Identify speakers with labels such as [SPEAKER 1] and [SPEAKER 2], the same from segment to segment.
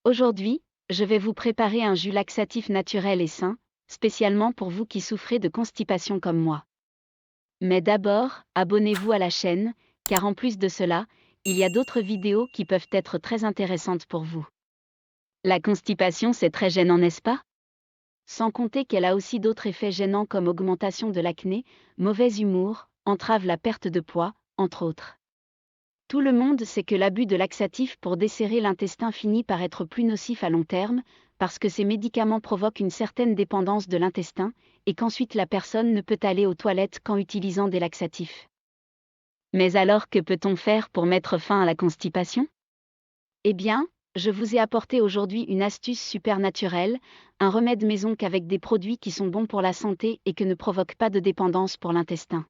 [SPEAKER 1] Aujourd'hui, je vais vous préparer un jus laxatif naturel et sain, spécialement pour vous qui souffrez de constipation comme moi. Mais d'abord, abonnez-vous à la chaîne, car en plus de cela, il y a d'autres vidéos qui peuvent être très intéressantes pour vous. La constipation, c'est très gênant, n'est-ce pas? Sans compter qu'elle a aussi d'autres effets gênants comme augmentation de l'acné, mauvais humour, entrave la perte de poids, entre autres. Tout le monde sait que l'abus de laxatifs pour desserrer l'intestin finit par être plus nocif à long terme, parce que ces médicaments provoquent une certaine dépendance de l'intestin, et qu'ensuite la personne ne peut aller aux toilettes qu'en utilisant des laxatifs. Mais alors que peut-on faire pour mettre fin à la constipation? Eh bien, je vous ai apporté aujourd'hui une astuce super naturelle, un remède maison qu'avec des produits qui sont bons pour la santé et que ne provoquent pas de dépendance pour l'intestin.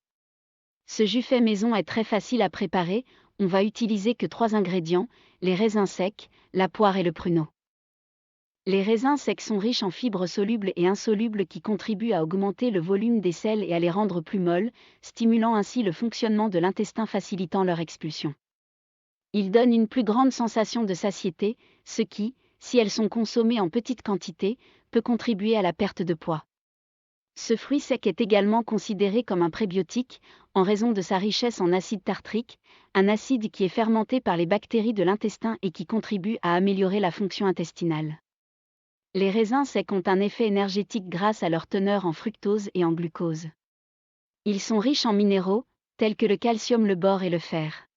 [SPEAKER 1] Ce jus fait maison est très facile à préparer, on va utiliser que 3 ingrédients, les raisins secs, la poire et le pruneau. Les raisins secs sont riches en fibres solubles et insolubles qui contribuent à augmenter le volume des selles et à les rendre plus molles, stimulant ainsi le fonctionnement de l'intestin facilitant leur expulsion. Ils donnent une plus grande sensation de satiété, ce qui, si elles sont consommées en petite quantité, peut contribuer à la perte de poids. Ce fruit sec est également considéré comme un prébiotique, en raison de sa richesse en acide tartrique, un acide qui est fermenté par les bactéries de l'intestin et qui contribue à améliorer la fonction intestinale. Les raisins secs ont un effet énergétique grâce à leur teneur en fructose et en glucose. Ils sont riches en minéraux, tels que le calcium, le bore et le fer.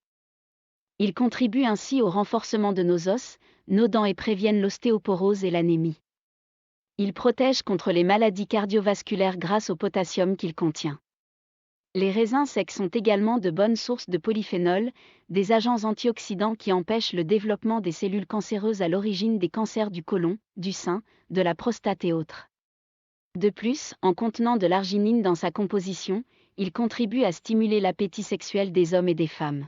[SPEAKER 1] Ils contribuent ainsi au renforcement de nos os, nos dents et préviennent l'ostéoporose et l'anémie. Il protège contre les maladies cardiovasculaires grâce au potassium qu'il contient. Les raisins secs sont également de bonnes sources de polyphénols, des agents antioxydants qui empêchent le développement des cellules cancéreuses à l'origine des cancers du côlon, du sein, de la prostate et autres. De plus, en contenant de l'arginine dans sa composition, il contribue à stimuler l'appétit sexuel des hommes et des femmes.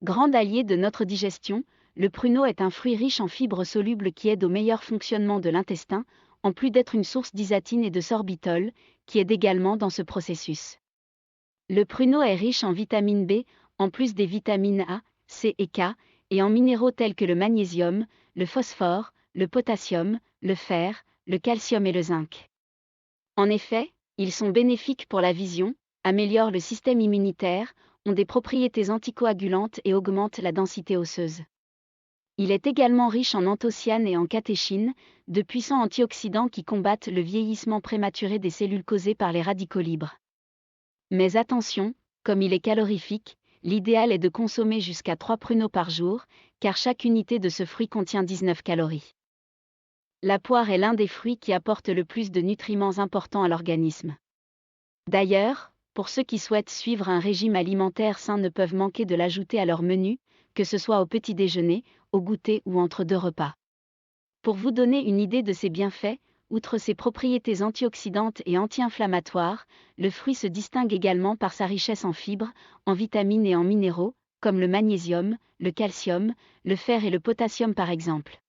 [SPEAKER 1] Grand allié de notre digestion, le pruneau est un fruit riche en fibres solubles qui aide au meilleur fonctionnement de l'intestin, en plus d'être une source d'isatine et de sorbitol, qui aide également dans ce processus. Le pruneau est riche en vitamine B, en plus des vitamines A, C et K, et en minéraux tels que le magnésium, le phosphore, le potassium, le fer, le calcium et le zinc. En effet, ils sont bénéfiques pour la vision, améliorent le système immunitaire, ont des propriétés anticoagulantes et augmentent la densité osseuse. Il est également riche en anthocyanes et en catéchines, de puissants antioxydants qui combattent le vieillissement prématuré des cellules causées par les radicaux libres. Mais attention, comme il est calorifique, l'idéal est de consommer jusqu'à 3 pruneaux par jour, car chaque unité de ce fruit contient 19 calories. La poire est l'un des fruits qui apporte le plus de nutriments importants à l'organisme. D'ailleurs, pour ceux qui souhaitent suivre un régime alimentaire sain ne peuvent manquer de l'ajouter à leur menu, que ce soit au petit déjeuner, au goûter ou entre 2 repas. Pour vous donner une idée de ses bienfaits, outre ses propriétés antioxydantes et anti-inflammatoires, le fruit se distingue également par sa richesse en fibres, en vitamines et en minéraux, comme le magnésium, le calcium, le fer et le potassium par exemple.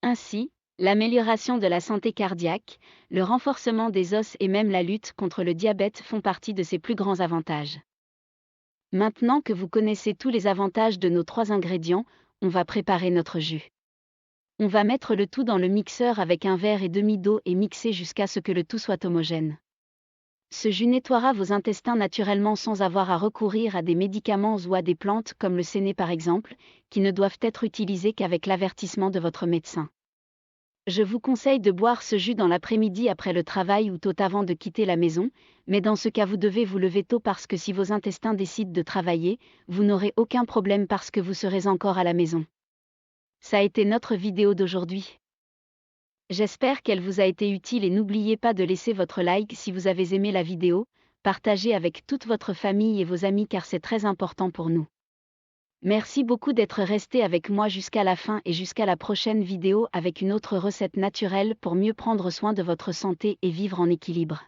[SPEAKER 1] Ainsi, l'amélioration de la santé cardiaque, le renforcement des os et même la lutte contre le diabète font partie de ses plus grands avantages. Maintenant que vous connaissez tous les avantages de nos 3 ingrédients, on va préparer notre jus. On va mettre le tout dans le mixeur avec 1,5 verre d'eau et mixer jusqu'à ce que le tout soit homogène. Ce jus nettoiera vos intestins naturellement sans avoir à recourir à des médicaments ou à des plantes comme le séné par exemple, qui ne doivent être utilisés qu'avec l'avertissement de votre médecin. Je vous conseille de boire ce jus dans l'après-midi après le travail ou tôt avant de quitter la maison, mais dans ce cas vous devez vous lever tôt parce que si vos intestins décident de travailler, vous n'aurez aucun problème parce que vous serez encore à la maison. Ça a été notre vidéo d'aujourd'hui. J'espère qu'elle vous a été utile et n'oubliez pas de laisser votre like si vous avez aimé la vidéo, partagez avec toute votre famille et vos amis car c'est très important pour nous. Merci beaucoup d'être resté avec moi jusqu'à la fin et jusqu'à la prochaine vidéo avec une autre recette naturelle pour mieux prendre soin de votre santé et vivre en équilibre.